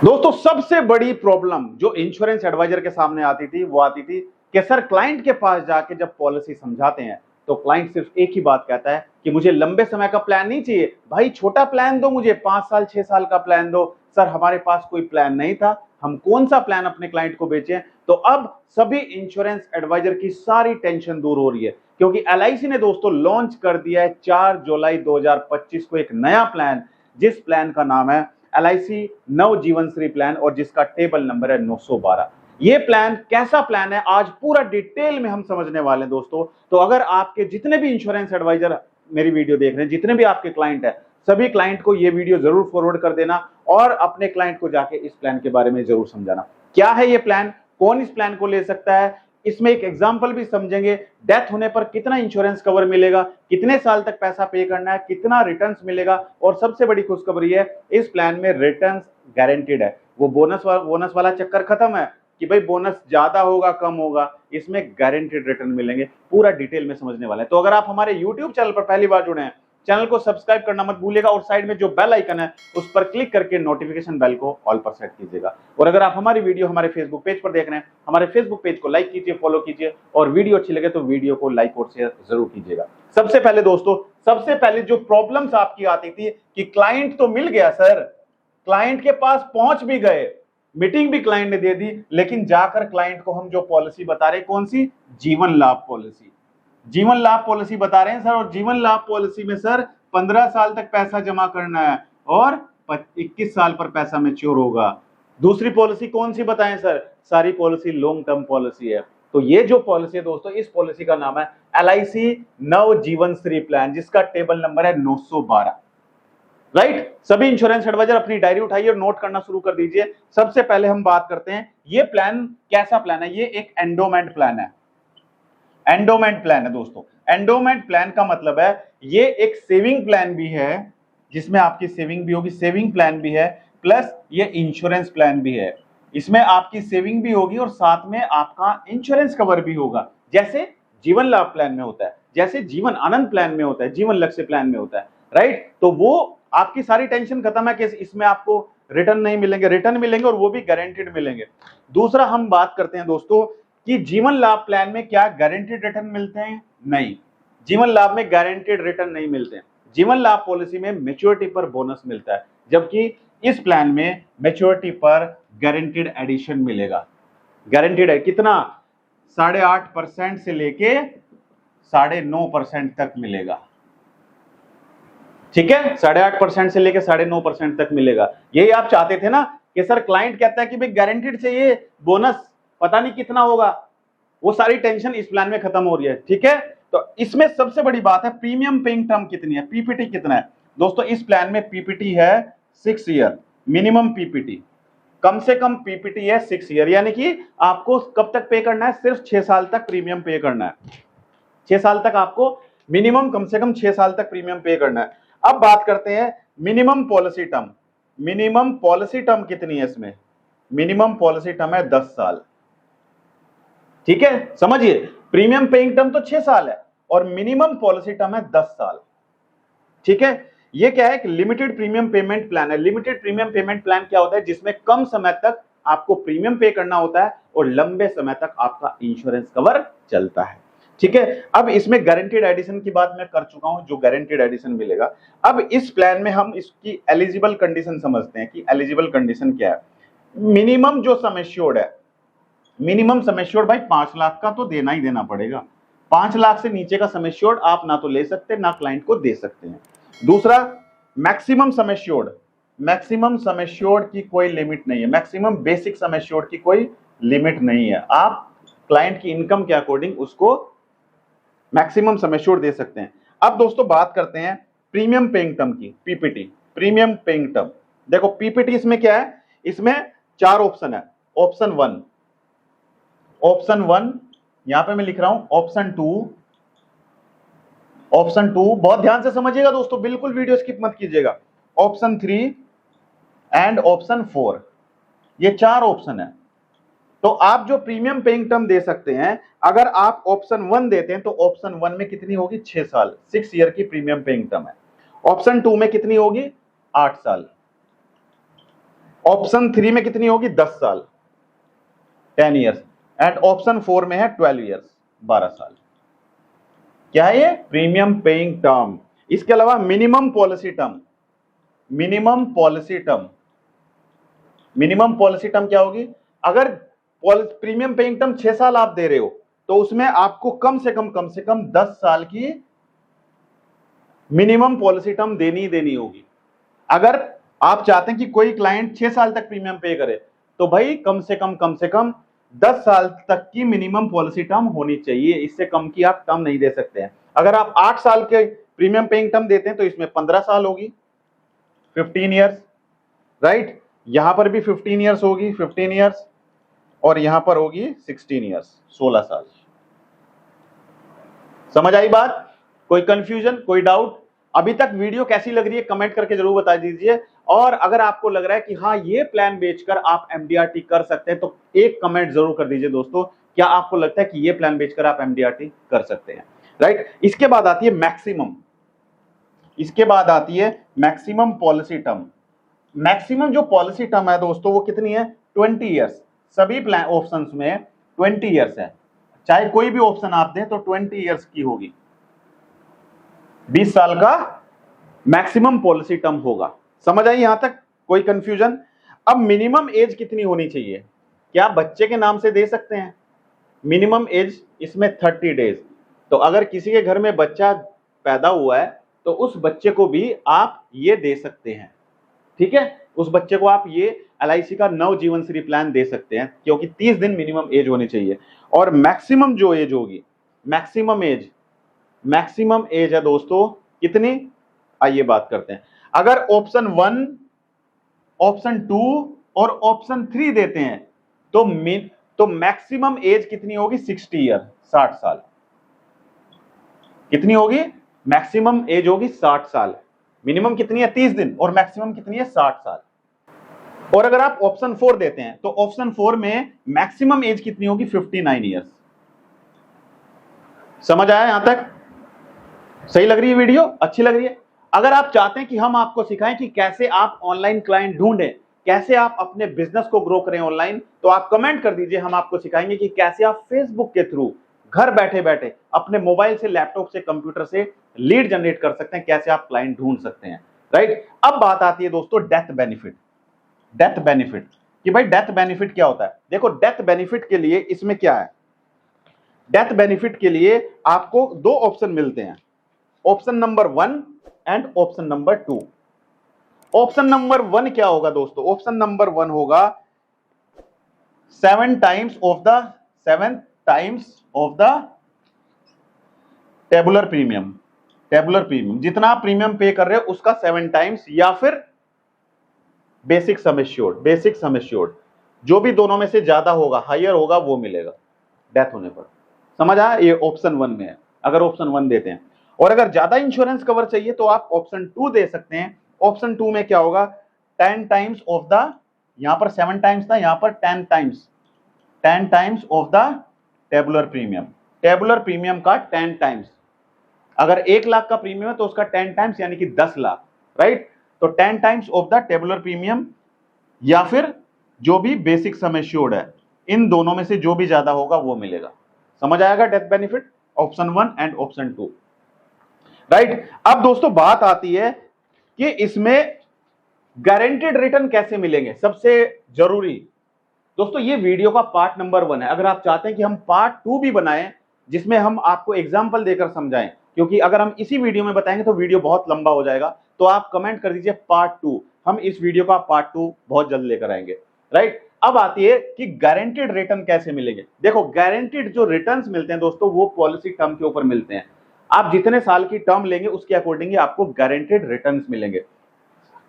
दोस्तों सबसे बड़ी प्रॉब्लम जो इंश्योरेंस एडवाइजर के सामने आती थी वो आती थी कि सर क्लाइंट के पास जाके जब पॉलिसी समझाते हैं तो क्लाइंट सिर्फ एक ही बात कहता है कि मुझे लंबे समय का प्लान नहीं चाहिए भाई, छोटा प्लान दो, मुझे 5 साल 6 साल का प्लान दो। सर हमारे पास कोई प्लान नहीं था, हम कौन सा प्लान अपने क्लाइंट को बेचें। तो अब सभी इंश्योरेंस एडवाइजर की सारी टेंशन दूर हो रही है क्योंकि एलआईसी ने दोस्तों लॉन्च कर दिया है 4 जुलाई 2025 को एक नया प्लान, जिस प्लान का नाम है एलआईसी नव जीवन श्री प्लान और जिसका टेबल नंबर है 912। ये प्लान कैसा प्लान है आज पूरा डिटेल में हम समझने वाले हैं दोस्तों। तो अगर आपके जितने भी इंश्योरेंस एडवाइजर मेरी वीडियो देख रहे हैं, जितने भी आपके क्लाइंट है, सभी क्लाइंट को ये वीडियो जरूर फॉरवर्ड कर देना और अपने क्लाइंट को जाके इस प्लान के बारे में जरूर समझाना। क्या है ये प्लान, कौन इस प्लान को ले सकता है, इसमें एक एग्जांपल भी समझेंगे। डेथ होने पर कितना इंश्योरेंस कवर मिलेगा, कितने साल तक पैसा पे करना है, कितना रिटर्न्स मिलेगा और सबसे बड़ी खुशखबरी है इस प्लान में रिटर्न्स गारंटीड है। वो बोनस वाला चक्कर खत्म है कि भाई बोनस ज्यादा होगा कम होगा, इसमें गारंटीड रिटर्न मिलेंगे। पूरा डिटेल में समझने वाला है। तो अगर आप हमारे यूट्यूब चैनल पर पहली बार जुड़े हैं, चैनल को सब्सक्राइब करना मत भूलिएगा और साइड में जो बेल आइकन है उस पर क्लिक करके नोटिफिकेशन बेल को ऑल पर सेट कीजिएगा। और अगर आप हमारी वीडियो हमारे फेसबुक पेज पर देख रहे हैं, हमारे फेसबुक पेज को लाइक कीजिए, फॉलो कीजिए और वीडियो अच्छी लगे तो वीडियो को लाइक और शेयर जरूर कीजिएगा। सबसे पहले दोस्तों, सबसे पहले जो प्रॉब्लम्स आपकी आती थी कि क्लाइंट तो मिल गया सर, क्लाइंट के पास पहुंच भी गए, मीटिंग भी क्लाइंट ने दे दी, लेकिन जाकर क्लाइंट को हम जो पॉलिसी बता रहे, कौन सी, जीवन लाभ पॉलिसी, जीवन लाभ पॉलिसी बता रहे हैं सर। और जीवन लाभ पॉलिसी में सर 15 साल तक पैसा जमा करना है और 21 साल पर पैसा मैच्योर होगा। दूसरी पॉलिसी कौन सी बताएं सर, सारी पॉलिसी लॉन्ग टर्म पॉलिसी है। तो ये जो पॉलिसी है दोस्तों, इस पॉलिसी का नाम है एलआईसी नव जीवन श्री प्लान, जिसका टेबल नंबर है 912। राइट, सभी इंश्योरेंस एडवाइजर अपनी डायरी उठाइए और नोट करना शुरू कर दीजिए। सबसे पहले हम बात करते हैं ये प्लान कैसा प्लान है। ये एक एंडोमेंट प्लान है, एंडोमेंट प्लान है दोस्तों। एंडोमेंट प्लान का मतलब है ये एक सेविंग प्लान भी है जिसमें आपकी सेविंग भी होगी, सेविंग प्लान भी है, प्लस ये इंश्योरेंस प्लान भी है। इसमें आपकी सेविंग भी होगी और साथ में आपका इंश्योरेंस कवर भी होगा, जैसे जीवन लाभ प्लान में होता है, जैसे जीवन आनंद प्लान में होता है, जीवन लक्ष्य प्लान में होता है। राइट, तो वो आपकी सारी टेंशन खत्म है कि इसमें आपको रिटर्न नहीं मिलेंगे, रिटर्न मिलेंगे और वो भी गारंटीड मिलेंगे। दूसरा हम बात करते हैं दोस्तों कि जीवन लाभ प्लान में क्या गारंटीड रिटर्न मिलते हैं, नहीं, जीवन लाभ में गारंटीड रिटर्न नहीं मिलते हैं। जीवन लाभ पॉलिसी में मैच्योरिटी पर बोनस मिलता है, जबकि इस प्लान में मैच्योरिटी पर गारंटीड एडिशन मिलेगा। गारंटीड है कितना, 8.5% से लेके 9.5% तक मिलेगा। ठीक है, 8.5% से लेके 9.5% तक मिलेगा। यही आप चाहते थे ना कि सर क्लाइंट कहता है कि भाई गारंटीड चाहिए, बोनस पता नहीं कितना होगा, वो सारी टेंशन इस प्लान में खत्म हो रही है। ठीक है, तो इसमें सबसे बड़ी बात है प्रीमियम पेइंग टर्म कितनी है, पीपीटी कितना है दोस्तों। इस प्लान में पीपीटी है 6 ईयर, मिनिमम पीपीटी, कम से कम पीपीटी है 6 ईयर, यानी कि आपको कब तक पे करना है, सिर्फ 6 साल तक प्रीमियम पे करना है। 6 साल तक आपको मिनिमम, कम से कम 6 साल तक प्रीमियम पे करना है। अब बात करते हैं minimum policy term. Minimum policy term कितनी है इसमें, मिनिमम पॉलिसी टर्म है 10 साल। ठीक है, समझिए, प्रीमियम पेइंग टर्म तो 6 साल है और मिनिमम पॉलिसी टर्म है 10 साल। ठीक है, ये क्या है, लिमिटेड प्रीमियम पेमेंट प्लान है। लिमिटेड प्रीमियम पेमेंट प्लान क्या होता है, जिसमें कम समय तक आपको प्रीमियम पे करना होता है और लंबे समय तक आपका इंश्योरेंस कवर चलता है। ठीक है, अब इसमें गारंटीड एडिशन की बात मैं कर चुका हूं, जो गारंटीड एडिशन मिलेगा। अब इस प्लान में हम इसकी एलिजिबल कंडीशन समझते हैं कि एलिजिबल कंडीशन क्या है। मिनिमम जो सम एश्योर्ड है, मिनिमम सम एश्योर्ड भाई 5 लाख का तो देना ही देना पड़ेगा। 5 लाख से नीचे का सम एश्योर्ड आप ना तो ले सकते ना क्लाइंट को दे सकते हैं। दूसरा, maximum sum assured, maximum sum assured की कोई लिमिट नहीं है, मैक्सिमम बेसिक सम एश्योर्ड की कोई लिमिट नहीं है। आप क्लाइंट की इनकम के अकॉर्डिंग उसको मैक्सिमम सम एश्योर्ड दे सकते हैं। अब दोस्तों बात करते हैं प्रीमियम पेइंग टर्म की, पीपीटी, प्रीमियम पेइंग टर्म। देखो पीपीटी इसमें क्या है, इसमें 4 ऑप्शन है। ऑप्शन 1, ऑप्शन 1 यहां पे मैं लिख रहा हूं, ऑप्शन 2, ऑप्शन 2 बहुत ध्यान से समझिएगा दोस्तों, बिल्कुल वीडियो स्किप मत कीजिएगा, ऑप्शन 3 एंड ऑप्शन 4, ये 4 ऑप्शन है। तो आप जो प्रीमियम पेइंग टर्म दे सकते हैं, अगर आप ऑप्शन 1 देते हैं तो ऑप्शन 1 में कितनी होगी, 6 साल, 6 ईयर की प्रीमियम पेइंग टर्म है। ऑप्शन 2 में कितनी होगी, 8 साल। ऑप्शन 3 में कितनी होगी? 10 साल, 10 ईयर्स। एंड ऑप्शन 4 में है 12 ईयर्स, 12 साल। क्या है ये? Premium paying term. इसके अलावा minimum policy term, minimum policy term, minimum policy term क्या होगी? अगर प्रीमियम पेइंग टर्म 6 साल आप दे रहे हो तो उसमें आपको कम से कम 10 साल की मिनिमम पॉलिसी टर्म देनी होगी। अगर आप चाहते हैं कि कोई क्लाइंट 6 साल तक प्रीमियम पे करे तो भाई कम से कम 10 साल तक की मिनिमम पॉलिसी टर्म होनी चाहिए, इससे कम की आप टर्म नहीं दे सकते हैं। अगर आप 8 साल के प्रीमियम पेइंग टर्म देते हैं तो इसमें 15 साल होगी, 15 ईयर्स, राइट। यहां पर भी 15 ईयर्स होगी, 15 ईयर्स, और यहां पर होगी 16 ईयर्स, 16 साल। समझ आई बात? कोई कंफ्यूजन, कोई डाउट? अभी तक वीडियो कैसी लग रही है कमेंट करके जरूर बता दीजिए। और अगर आपको लग रहा है कि हाँ ये प्लान बेचकर आप एमडीआरटी कर सकते हैं तो एक कमेंट जरूर कर दीजिए दोस्तों, क्या आपको लगता है कि ये प्लान बेचकर आप एमडीआरटी कर सकते हैं, राइट। इसके बाद आती है मैक्सिमम, इसके बाद आती है मैक्सिमम पॉलिसी टर्म। मैक्सिमम जो पॉलिसी टर्म है दोस्तों वो कितनी है? 20 ईयर्स। सभी प्लान ऑप्शंस में 20 ईयर्स है, चाहे कोई भी ऑप्शन आप दें तो 20 ईयर्स की होगी, 20 साल का मैक्सिमम पॉलिसी टर्म होगा। समझ आई यहां तक? कोई कंफ्यूजन? अब मिनिमम एज कितनी होनी चाहिए? क्या बच्चे के नाम से दे सकते हैं? मिनिमम एज इसमें 30 डेज। तो अगर किसी के घर में बच्चा पैदा हुआ है तो उस बच्चे को भी आप ये दे सकते हैं, ठीक है। उस बच्चे को आप ये एलआईसी का नव जीवन श्री प्लान दे सकते हैं, क्योंकि 30 दिन मिनिमम एज होनी चाहिए। और मैक्सिमम जो एज होगी, मैक्सिमम एज है दोस्तों कितनी? आइए बात करते हैं। अगर ऑप्शन 1, ऑप्शन 2 और ऑप्शन 3 देते हैं तो मैक्सिमम एज कितनी होगी? 60 ईयर, 60 साल। कितनी होगी? मैक्सिमम एज होगी 60 साल। मिनिमम कितनी है? 30 दिन, और मैक्सिमम कितनी है? 60 साल। और अगर आप ऑप्शन 4 देते हैं तो ऑप्शन 4 में मैक्सिमम एज कितनी होगी? 59 ईयर्स। समझ आया यहां तक? सही लग रही है वीडियो? अच्छी लग रही है? अगर आप चाहते हैं कि हम आपको सिखाएं कि कैसे आप ऑनलाइन क्लाइंट ढूंढें, कैसे आप अपने बिजनेस को ग्रो करें ऑनलाइन, तो आप कमेंट कर दीजिए, हम आपको सिखाएंगे कि कैसे आप फेसबुक के थ्रू घर बैठे बैठे अपने मोबाइल से, लैपटॉप से, कंप्यूटर से लीड जनरेट कर सकते हैं, कैसे आप क्लाइंट ढूंढ सकते हैं, राइट। अब बात आती है दोस्तों डेथ बेनिफिट। डेथ बेनिफिट कि भाई डेथ बेनिफिट क्या होता है? देखो डेथ बेनिफिट के लिए इसमें क्या है? डेथ बेनिफिट के लिए आपको 2 ऑप्शन मिलते हैं, option number 1 and option number 2। Option number 1 क्या होगा दोस्तों? ऑप्शन नंबर 1 होगा 7 times of the tabular premium. Tabular premium जितना आप प्रीमियम पे कर रहे हो उसका 7 टाइम्स, या फिर basic sum assured. Basic sum assured जो भी दोनों में से ज्यादा होगा, हायर होगा, वो मिलेगा डेथ होने पर। समझ आया? ये ऑप्शन 1 में है, अगर ऑप्शन 1 देते हैं। और अगर ज्यादा इंश्योरेंस कवर चाहिए तो आप ऑप्शन 2 दे सकते हैं। ऑप्शन 2 में क्या होगा? 10 टाइम्स ऑफ द, यहां पर 7 टाइम्स था, यहां पर 10 times of the tabular premium. Tabular premium का 10 टाइम्स। अगर 1 लाख का प्रीमियम है तो उसका 10 टाइम्स यानी कि 10 लाख, राइट। तो 10 times of the tabular premium, या फिर जो भी बेसिक सम एश्योर्ड है, इन दोनों में से जो भी ज्यादा होगा वो मिलेगा। समझ आएगा death benefit? Option 1 and option 2, right. अब दोस्तों बात आती है कि इसमें गारंटेड रिटर्न कैसे मिलेंगे। सबसे जरूरी दोस्तों ये वीडियो का पार्ट नंबर 1 है। अगर आप चाहते हैं कि हम पार्ट 2 भी बनाएं जिसमें हम आपको एग्जांपल देकर समझाएं, क्योंकि अगर हम इसी वीडियो में बताएंगे तो वीडियो बहुत लंबा हो जाएगा, तो आप कमेंट कर दीजिए पार्ट 2। हम इस वीडियो का पार्ट 2 बहुत जल्द लेकर आएंगे, राइट। अब आती है कि गारंटेड रिटर्न कैसे मिलेंगे। देखो गारंटेड जो रिटर्न्स मिलते हैं दोस्तों वो पॉलिसी टर्म के ऊपर मिलते हैं। आप जितने साल की टर्म लेंगे उसके अकॉर्डिंग आपको गारंटेड रिटर्न्स मिलेंगे।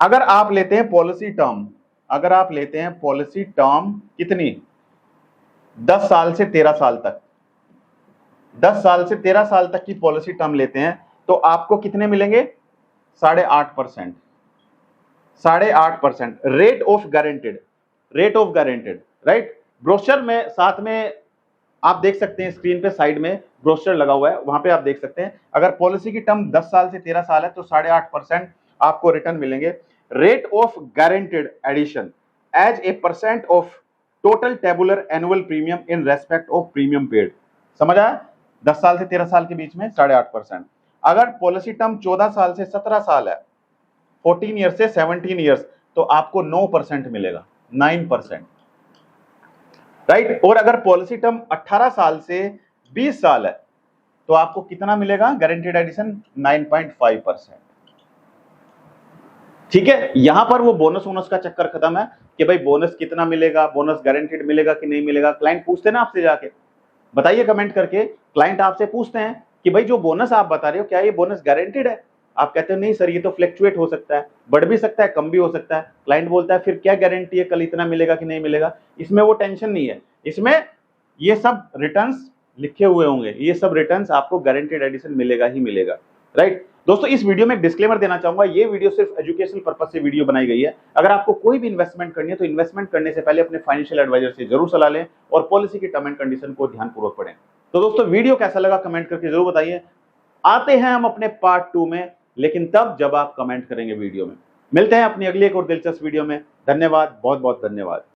अगर आप लेते हैं पॉलिसी टर्म, अगर आप लेते हैं पॉलिसी टर्म कितनी? 10 साल से 13 साल तक, 10 साल से 13 साल तक की पॉलिसी टर्म लेते हैं तो आपको कितने मिलेंगे? 8.5%। 8.5% rate of guaranteed, rate of guaranteed, right. Brochure में साथ में आप देख सकते हैं, स्क्रीन पे साइड में ब्रोशर लगा हुआ है, वहां पे आप देख सकते हैं। अगर पॉलिसी की टर्म 10 साल से 13 साल है तो 8.5% आपको रिटर्न मिलेंगे। Rate of guaranteed addition, as a percent of total tabular annual premium in respect of premium paid. समझ आया? 10 साल से 13 साल के बीच में 8.5%। अगर पॉलिसी टर्म 14 साल से 17 साल है, 14 ईयर से 17 ईयर्स, तो आपको 9% मिलेगा, 9%, राइट। और अगर पॉलिसी टर्म 18 साल से 20 साल है तो आपको कितना मिलेगा गारंटीड एडिशन? 9.5%। ठीक है, यहां पर वो बोनस वोनस का चक्कर खत्म है कि भाई बोनस कितना मिलेगा, बोनस गारंटीड मिलेगा कि नहीं मिलेगा। क्लाइंट पूछते हैं ना आपसे, जाके बताइए कमेंट करके, क्लाइंट आपसे पूछते हैं कि भाई जो बोनस आप बता रहे हो क्या ये बोनस गारंटीड है? आप कहते हो नहीं सर, ये तो फ्लक्चुएट हो सकता है, बढ़ भी सकता है, कम भी हो सकता है। क्लाइंट बोलता है फिर क्या गारंटी है कल इतना मिलेगा कि नहीं मिलेगा? इसमें वो टेंशन नहीं है, इसमें ये सब रिटर्न्स लिखे हुए होंगे, ये सब रिटर्न्स आपको गारंटीड एडिशन मिलेगा ही मिलेगा, राइट। दोस्तों इस वीडियो में एक डिस्क्लेमर देना चाहूंगा, ये वीडियो सिर्फ एजुकेशनल पर्पस से वीडियो बनाई गई है। अगर आपको कोई भी इन्वेस्टमेंट करनी है तो इन्वेस्टमेंट करने से पहले अपने फाइनेंशियल एडवाइजर से जरूर सलाह लें और पॉलिसी की टर्म एंड कंडीशन को ध्यानपूर्वक पढ़ें। तो दोस्तों वीडियो कैसा लगा कमेंट करके जरूर बताइए। आते हैं हम अपने पार्ट 2 में, लेकिन तब जब आप कमेंट करेंगे वीडियो में। मिलते हैं अपनी अगली एक और दिलचस्प वीडियो में। धन्यवाद, बहुत बहुत धन्यवाद।